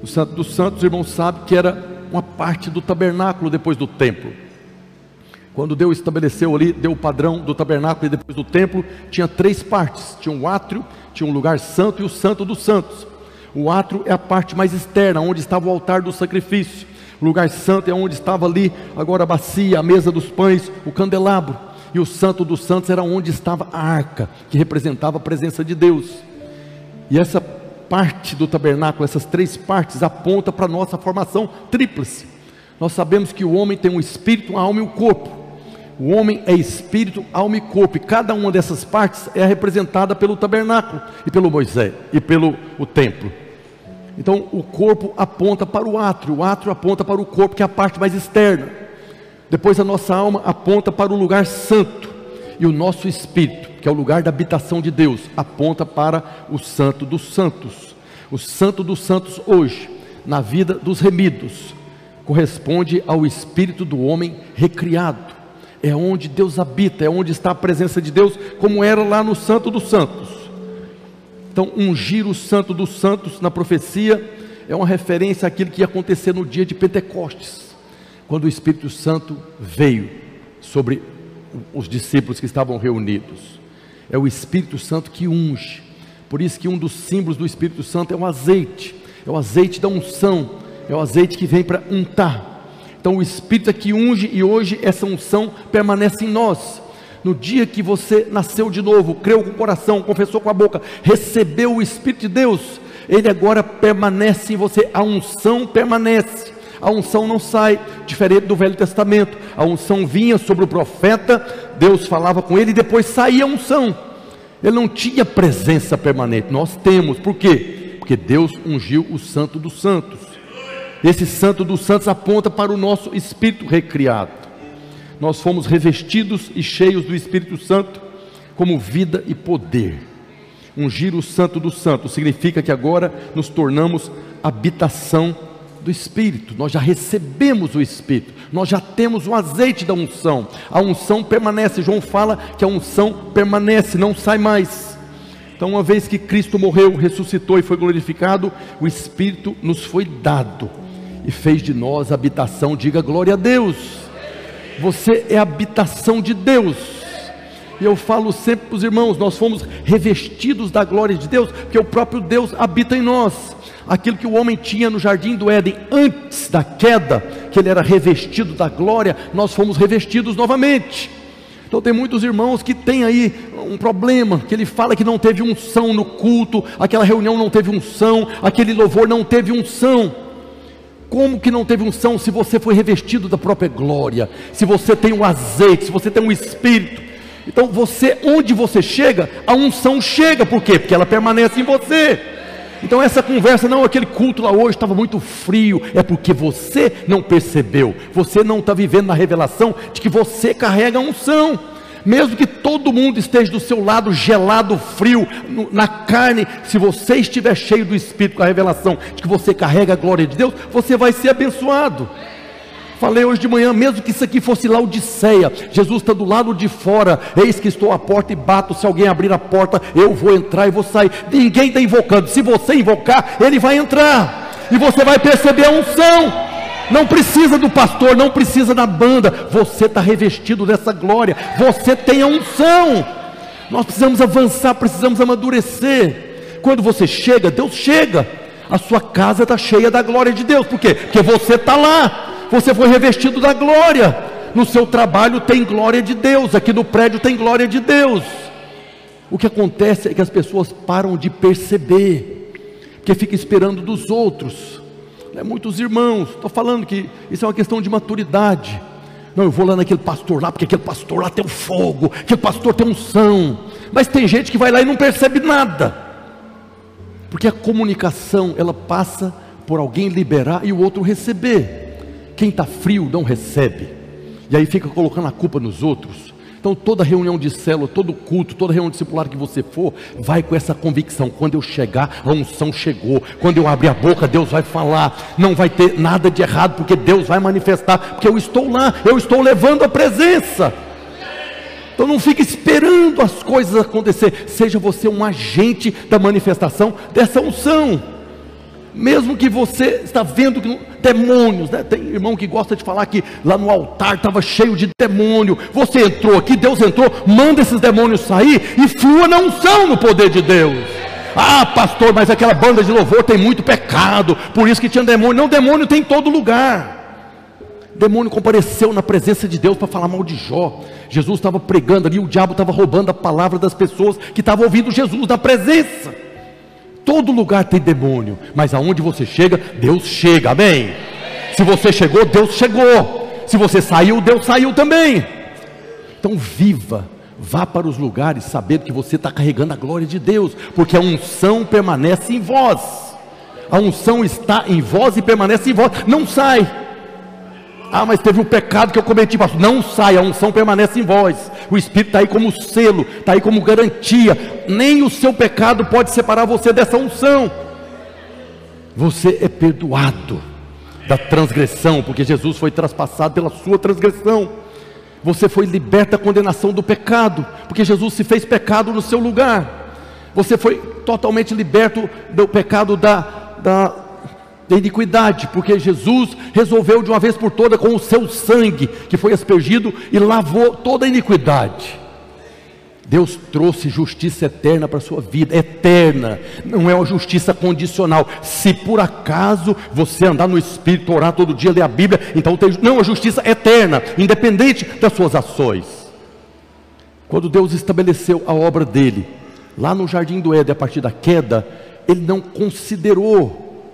O Santo dos Santos, irmãos, sabe que era uma parte do tabernáculo depois do templo. Quando Deus estabeleceu ali, deu o padrão do tabernáculo e depois do templo, tinha 3 partes: tinha um átrio, tinha um lugar santo e o Santo dos Santos. O átrio é a parte mais externa, onde estava o altar do sacrifício. O lugar santo é onde estava ali agora a bacia, a mesa dos pães, o candelabro. E o Santo dos Santos era onde estava a arca, que representava a presença de Deus. E essa parte do tabernáculo, essas 3 partes, aponta para a nossa formação tríplice. Nós sabemos que o homem tem um espírito, uma alma e um corpo. O homem é espírito, alma e corpo, e cada uma dessas partes é representada pelo tabernáculo, e pelo Moisés, e pelo o templo. Então o corpo aponta para o átrio aponta para o corpo, que é a parte mais externa. Depois a nossa alma aponta para o lugar santo, e o nosso espírito, que é o lugar da habitação de Deus, aponta para o Santo dos Santos. O Santo dos Santos hoje, na vida dos remidos, corresponde ao espírito do homem recriado. É onde Deus habita, é onde está a presença de Deus, como era lá no Santo dos Santos. Então, ungir o Santo dos Santos na profecia é uma referência àquilo que ia acontecer no dia de Pentecostes, quando o Espírito Santo veio sobre os discípulos que estavam reunidos. É o Espírito Santo que unge. Por isso que um dos símbolos do Espírito Santo é o azeite da unção, é o azeite que vem para untar. Então o Espírito é que unge, e hoje essa unção permanece em nós. No dia que você nasceu de novo, creu com o coração, confessou com a boca, recebeu o Espírito de Deus, ele agora permanece em você, a unção permanece, a unção não sai, diferente do Velho Testamento. A unção vinha sobre o profeta, Deus falava com ele e depois saía a unção, ele não tinha presença permanente. Nós temos, por quê? Porque Deus ungiu o Santo dos Santos. Esse Santo dos Santos aponta para o nosso espírito recriado. Nós fomos revestidos e cheios do Espírito Santo como vida e poder. Ungir o Santo dos Santos significa que agora nos tornamos habitação do Espírito. Nós já recebemos o Espírito, nós já temos o azeite da unção. A unção permanece. João fala que a unção permanece, não sai mais. Então, uma vez que Cristo morreu, ressuscitou e foi glorificado, o Espírito nos foi dado e fez de nós habitação. Diga glória a Deus. Você é a habitação de Deus. E eu falo sempre para os irmãos, nós fomos revestidos da glória de Deus, porque o próprio Deus habita em nós. Aquilo que o homem tinha no jardim do Éden antes da queda, que ele era revestido da glória, nós fomos revestidos novamente. Então tem muitos irmãos que tem aí um problema, que ele fala que não teve unção no culto, aquela reunião não teve unção, aquele louvor não teve unção. Como que não teve unção se você foi revestido da própria glória, se você tem o azeite, se você tem o Espírito? Então você, onde você chega, a unção chega. Por quê? Porque ela permanece em você. Então essa conversa, não, aquele culto lá hoje estava muito frio, é porque você não percebeu, você não está vivendo na revelação de que você carrega a unção. Mesmo que todo mundo esteja do seu lado gelado, frio, na carne, se você estiver cheio do Espírito, com a revelação de que você carrega a glória de Deus, você vai ser abençoado. Falei hoje de manhã, mesmo que isso aqui fosse Laodiceia, Jesus está do lado de fora, eis que estou à porta e bato, se alguém abrir a porta, eu vou entrar e vou sair. Ninguém está invocando, se você invocar, ele vai entrar, e você vai perceber a unção. Não precisa do pastor, não precisa da banda, você está revestido dessa glória, você tem a unção. Nós precisamos avançar, precisamos amadurecer. Quando você chega, Deus chega, a sua casa está cheia da glória de Deus. Por quê? Porque você está lá, você foi revestido da glória. No seu trabalho tem glória de Deus, aqui no prédio tem glória de Deus. O que acontece é que as pessoas param de perceber, porque fica esperando dos outros. Muitos irmãos, estou falando que isso é uma questão de maturidade. Não, eu vou lá naquele pastor lá, porque aquele pastor lá tem um fogo, aquele pastor tem unção. Mas tem gente que vai lá e não percebe nada, porque a comunicação, ela passa por alguém liberar e o outro receber. Quem está frio não recebe, e aí fica colocando a culpa nos outros. Então toda reunião de célula, todo culto, toda reunião discipular que você for, vai com essa convicção: quando eu chegar, a unção chegou. Quando eu abrir a boca, Deus vai falar. Não vai ter nada de errado, porque Deus vai manifestar, porque eu estou lá, eu estou levando a presença. Então não fique esperando as coisas acontecer, seja você um agente da manifestação dessa unção. Mesmo que você está vendo que demônios, né? Tem irmão que gosta de falar que lá no altar estava cheio de demônio. Você entrou aqui, Deus entrou, manda esses demônios sair e flua na unção, no poder de Deus. Ah, pastor, mas aquela banda de louvor tem muito pecado, por isso que tinha demônio. Não, demônio tem em todo lugar. Demônio compareceu na presença de Deus para falar mal de Jó. Jesus estava pregando ali, o diabo estava roubando a palavra das pessoas que estavam ouvindo Jesus na presença. Todo lugar tem demônio, mas aonde você chega, Deus chega, amém? Se você chegou, Deus chegou. Se você saiu, Deus saiu também. Então viva, vá para os lugares sabendo que você está carregando a glória de Deus, porque a unção permanece em vós. A unção está em vós e permanece em vós, não sai. Ah, mas teve um pecado que eu cometi, pastor. Não sai, a unção permanece em vós. O Espírito está aí como selo, está aí como garantia. Nem o seu pecado pode separar você dessa unção. Você é perdoado da transgressão, porque Jesus foi traspassado pela sua transgressão. Você foi liberto da condenação do pecado, porque Jesus se fez pecado no seu lugar. Você foi totalmente liberto do pecado da iniquidade, porque Jesus resolveu de uma vez por todas com o seu sangue, que foi aspergido e lavou toda a iniquidade. Deus trouxe justiça eterna para a sua vida, eterna, não é uma justiça condicional. Se por acaso você andar no Espírito, orar todo dia, ler a Bíblia, então não, a justiça eterna, independente das suas ações. Quando Deus estabeleceu a obra dele, lá no Jardim do Éden, a partir da queda, Ele não considerou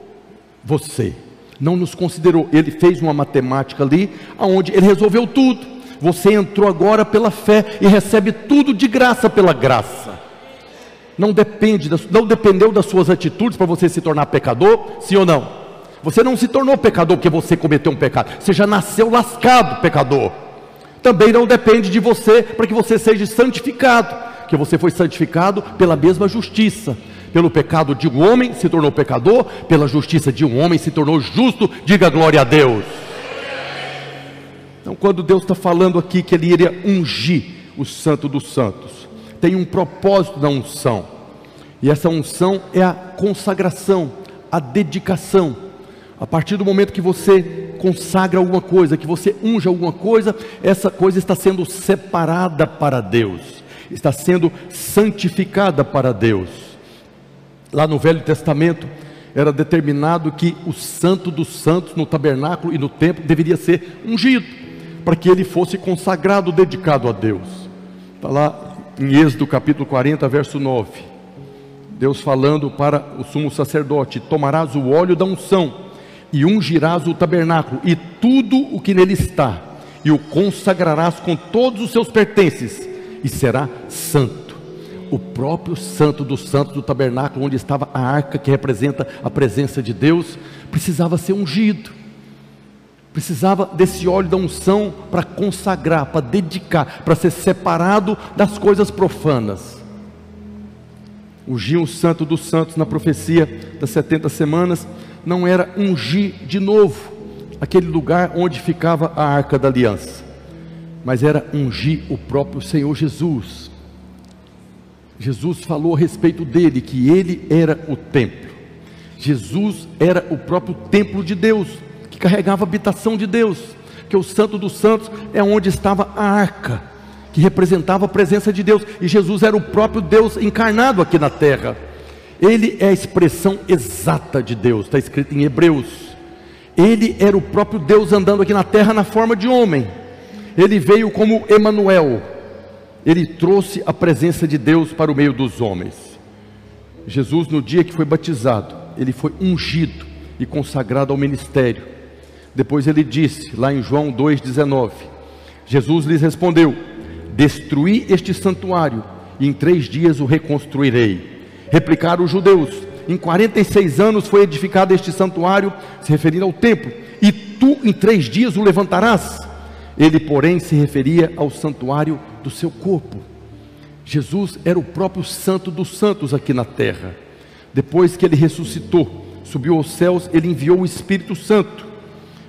você, não nos considerou. Ele fez uma matemática ali, onde Ele resolveu tudo. Você entrou agora pela fé e recebe tudo de graça pela graça. Não dependeu das suas atitudes para você se tornar pecador, sim ou não? Você não se tornou pecador porque você cometeu um pecado, você já nasceu lascado pecador. Também não depende de você para que você seja santificado, porque você foi santificado pela mesma justiça. Pelo pecado de um homem se tornou pecador, pela justiça de um homem se tornou justo. Diga glória a Deus. Então, quando Deus está falando aqui que Ele iria ungir o Santo dos Santos, tem um propósito na unção, e essa unção é a consagração, a dedicação. A partir do momento que você consagra alguma coisa, que você unge alguma coisa, essa coisa está sendo separada para Deus, está sendo santificada para Deus. Lá no Velho Testamento era determinado que o Santo dos Santos no tabernáculo e no templo deveria ser ungido, para que ele fosse consagrado, dedicado a Deus. Está lá em Êxodo capítulo 40, verso 9, Deus falando para o sumo sacerdote: tomarás o óleo da unção e ungirás o tabernáculo e tudo o que nele está, e o consagrarás com todos os seus pertences, e será santo. O próprio Santo dos Santos do tabernáculo, onde estava a arca que representa a presença de Deus, precisava ser ungido. Precisava desse óleo da unção para consagrar, para dedicar, para ser separado das coisas profanas. Ungir o Santo dos Santos na profecia das 70 semanas não era ungir de novo aquele lugar onde ficava a arca da aliança, mas era ungir o próprio Senhor Jesus. Jesus falou a respeito dele, que ele era o templo. Jesus era o próprio templo de Deus, que carregava a habitação de Deus, que o Santo dos Santos é onde estava a arca, que representava a presença de Deus, e Jesus era o próprio Deus encarnado aqui na terra. Ele é a expressão exata de Deus, está escrito em Hebreus. Ele era o próprio Deus andando aqui na terra na forma de homem. Ele veio como Emanuel, ele trouxe a presença de Deus para o meio dos homens. Jesus, no dia que foi batizado, ele foi ungido e consagrado ao ministério. Depois ele disse, lá em João 2,19, Jesus lhes respondeu: destruí este santuário e em 3 dias o reconstruirei. Replicaram os judeus: em 46 anos foi edificado este santuário, se referindo ao templo, e tu em 3 dias o levantarás? Ele, porém, se referia ao santuário do seu corpo. Jesus era o próprio Santo dos Santos aqui na terra. Depois que ele ressuscitou, subiu aos céus, ele enviou o Espírito Santo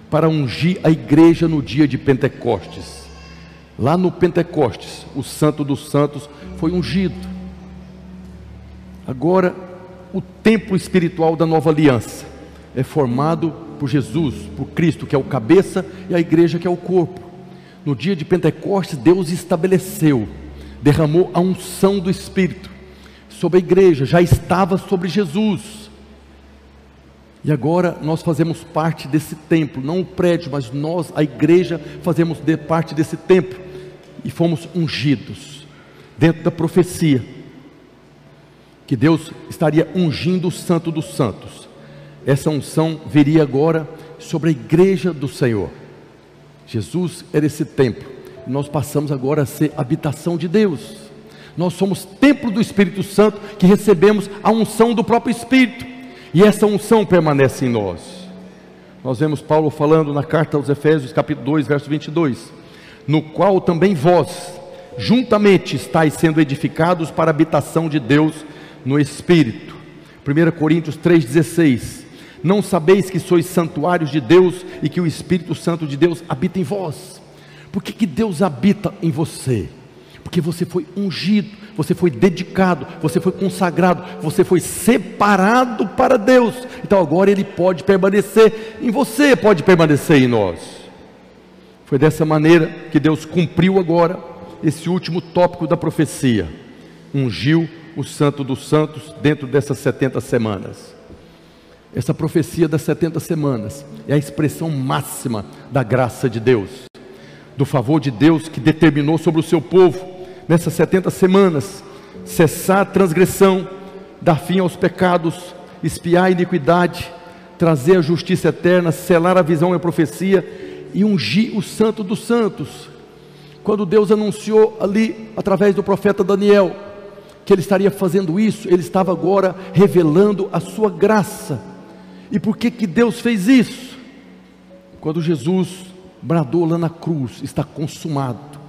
para ungir a igreja no dia de Pentecostes. Lá no Pentecostes, o Santo dos Santos foi ungido. Agora, o templo espiritual da nova aliança é formado por Jesus, por Cristo, que é o cabeça, e a igreja, que é o corpo. No dia de Pentecostes, Deus estabeleceu, derramou a unção do Espírito sobre a igreja, já estava sobre Jesus. E agora nós fazemos parte desse templo, não o prédio, mas nós, a igreja, fazemos parte desse templo, e fomos ungidos, dentro da profecia, que Deus estaria ungindo o Santo dos Santos. Essa unção viria agora sobre a igreja do Senhor. Jesus era esse templo, nós passamos agora a ser habitação de Deus. Nós somos templo do Espírito Santo, que recebemos a unção do próprio Espírito, e essa unção permanece em nós. Nós vemos Paulo falando na carta aos Efésios, capítulo 2, verso 22, no qual também vós, juntamente estáis sendo edificados para a habitação de Deus no Espírito. 1 Coríntios 3,16, não sabeis que sois santuários de Deus e que o Espírito Santo de Deus habita em vós? Por que Deus habita em você? Por porque você foi ungido, você foi dedicado, você foi consagrado, você foi separado para Deus. Então agora Ele pode permanecer em você, pode permanecer em nós. Foi dessa maneira que Deus cumpriu agora esse último tópico da profecia. Ungiu o Santo dos Santos dentro dessas 70 semanas. Essa profecia das 70 semanas é a expressão máxima da graça de Deus, do favor de Deus que determinou sobre o seu povo, nessas 70 semanas, cessar a transgressão, dar fim aos pecados, expiar a iniquidade, trazer a justiça eterna, selar a visão e a profecia e ungir o Santo dos Santos. Quando Deus anunciou ali, através do profeta Daniel, que Ele estaria fazendo isso, Ele estava agora revelando a sua graça. E por que Deus fez isso? Quando Jesus bradou lá na cruz, está consumado.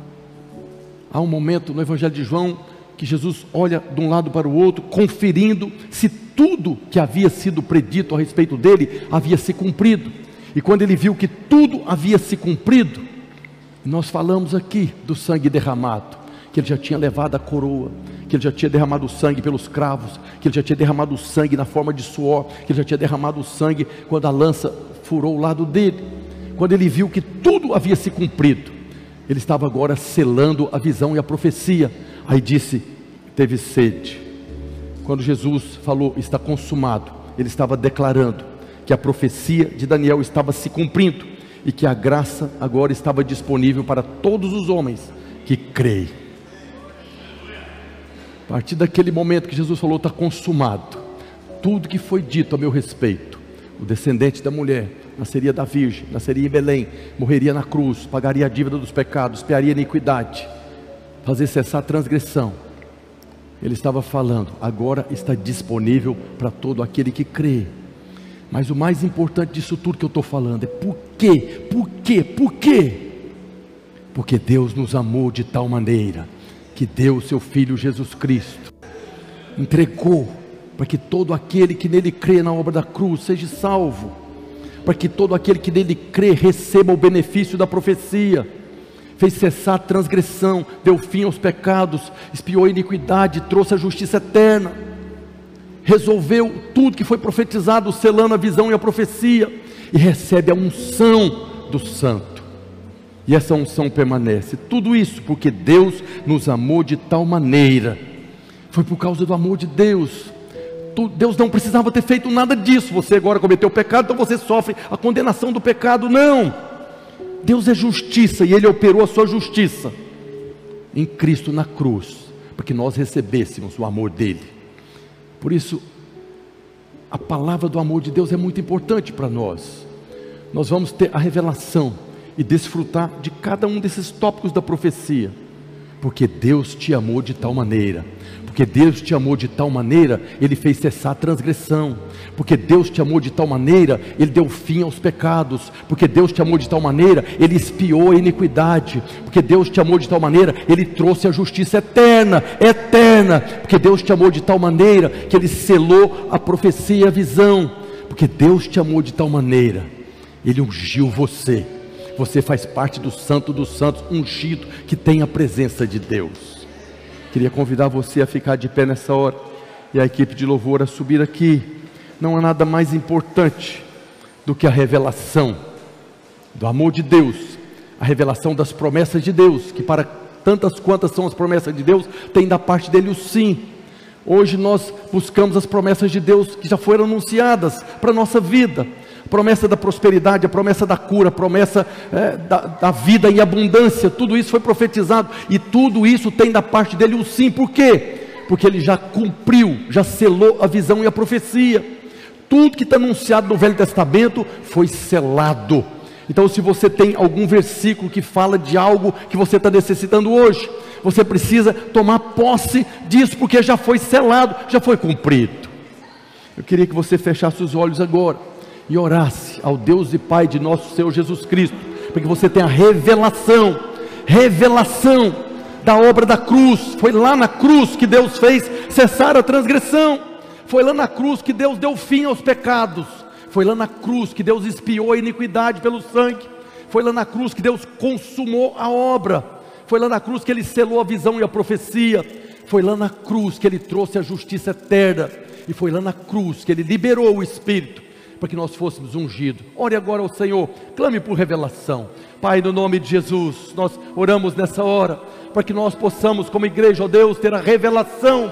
Há um momento no Evangelho de João, que Jesus olha de um lado para o outro, conferindo se tudo que havia sido predito a respeito dele, havia se cumprido. E quando Ele viu que tudo havia se cumprido, nós falamos aqui do sangue derramado, que Ele já tinha levado a coroa, que Ele já tinha derramado o sangue pelos cravos, que Ele já tinha derramado o sangue na forma de suor, que Ele já tinha derramado o sangue quando a lança furou o lado dele. Quando Ele viu que tudo havia se cumprido, Ele estava agora selando a visão e a profecia. Aí disse, teve sede. Quando Jesus falou, está consumado, Ele estava declarando que a profecia de Daniel estava se cumprindo, e que a graça agora estava disponível para todos os homens que creem. A partir daquele momento que Jesus falou, está consumado, tudo que foi dito a meu respeito, o descendente da mulher nasceria da virgem, nasceria em Belém, morreria na cruz, pagaria a dívida dos pecados, expiaria a iniquidade, fazer cessar a transgressão. Ele estava falando, agora está disponível para todo aquele que crê. Mas o mais importante disso tudo que eu estou falando é por quê? Por quê? Por quê? Porque Deus nos amou de tal maneira que deu o seu Filho Jesus Cristo, entregou para que todo aquele que nele crê na obra da cruz seja salvo, para que todo aquele que nele crê receba o benefício da profecia, fez cessar a transgressão, deu fim aos pecados, expiou a iniquidade, trouxe a justiça eterna, resolveu tudo que foi profetizado, selando a visão e a profecia, e recebe a unção do Santo. E essa unção permanece. Tudo isso porque Deus nos amou de tal maneira. Foi por causa do amor de Deus. Deus não precisava ter feito nada disso. Você agora cometeu o pecado, então você sofre a condenação do pecado. Não. Deus é justiça, e Ele operou a sua justiça em Cristo na cruz, para que nós recebêssemos o amor dEle. Por isso, a palavra do amor de Deus é muito importante para nós. Nós vamos ter a revelação e desfrutar de cada um desses tópicos da profecia, porque Deus te amou de tal maneira, porque Deus te amou de tal maneira, Ele fez cessar a transgressão, porque Deus te amou de tal maneira, Ele deu fim aos pecados, porque Deus te amou de tal maneira, Ele expiou a iniquidade, porque Deus te amou de tal maneira, Ele trouxe a justiça eterna, porque Deus te amou de tal maneira, que Ele selou a profecia e a visão, porque Deus te amou de tal maneira, Ele ungiu você. Você faz parte do Santo dos Santos, ungido, que tem a presença de Deus. Queria convidar você a ficar de pé nessa hora, e a equipe de louvor a subir aqui. Não há nada mais importante do que a revelação do amor de Deus, a revelação das promessas de Deus, que para tantas quantas são as promessas de Deus, tem da parte dele o sim. Hoje nós buscamos as promessas de Deus que já foram anunciadas para a nossa vida. A promessa da prosperidade, a promessa da cura, a promessa da vida em abundância, tudo isso foi profetizado, e tudo isso tem da parte dele o sim. Por quê? Porque ele já cumpriu, já selou a visão e a profecia. Tudo que está anunciado no Velho Testamento foi selado. Então, se você tem algum versículo que fala de algo que você está necessitando hoje, você precisa tomar posse disso, porque já foi selado, já foi cumprido. Eu queria que você fechasse os olhos agora e orasse ao Deus e Pai de nosso Senhor Jesus Cristo, para que você tenha revelação da obra da cruz. Foi lá na cruz que Deus fez cessar a transgressão, foi lá na cruz que Deus deu fim aos pecados, foi lá na cruz que Deus expiou a iniquidade pelo sangue, foi lá na cruz que Deus consumou a obra, Foi lá na cruz que Ele selou a visão e a profecia. Foi lá na cruz que Ele trouxe a justiça eterna. E foi lá na cruz que Ele liberou o Espírito para que nós fôssemos ungidos. Ore agora ao Senhor, clame por revelação. Pai, no nome de Jesus, nós oramos nessa hora, para que nós possamos como igreja, ó Deus, ter a revelação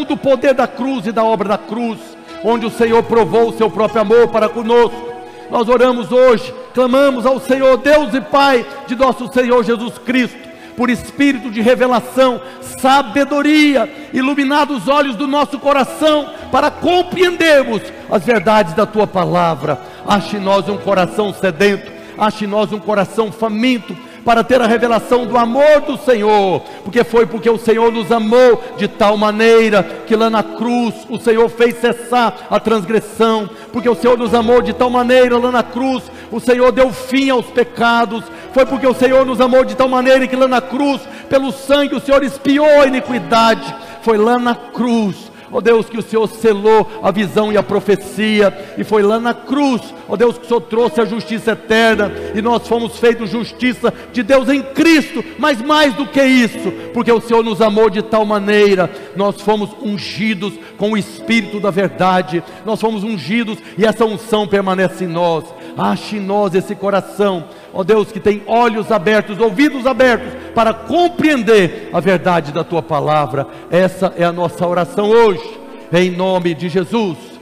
do poder da cruz e da obra da cruz, onde o Senhor provou o seu próprio amor para conosco. Nós oramos hoje, clamamos ao Senhor, Deus e Pai de nosso Senhor Jesus Cristo, por espírito de revelação, sabedoria, iluminar os olhos do nosso coração, para compreendermos as verdades da Tua palavra. Ache em nós um coração sedento, ache em nós um coração faminto, para ter a revelação do amor do Senhor, porque o Senhor nos amou de tal maneira, que lá na cruz o Senhor fez cessar a transgressão, porque o Senhor nos amou de tal maneira, lá na cruz o Senhor deu fim aos pecados, foi porque o Senhor nos amou de tal maneira, que lá na cruz, pelo sangue o Senhor expiou a iniquidade, foi lá na cruz, ó Deus, que o Senhor selou a visão e a profecia, e foi lá na cruz, ó Deus, que o Senhor trouxe a justiça eterna, e nós fomos feitos justiça de Deus em Cristo, mas mais do que isso, porque o Senhor nos amou de tal maneira, nós fomos ungidos com o Espírito da verdade, nós fomos ungidos, e essa unção permanece em nós. Ache em nós esse coração, ó Deus, que tem olhos abertos, ouvidos abertos, para compreender a verdade da Tua palavra. Essa é a nossa oração hoje, em nome de Jesus.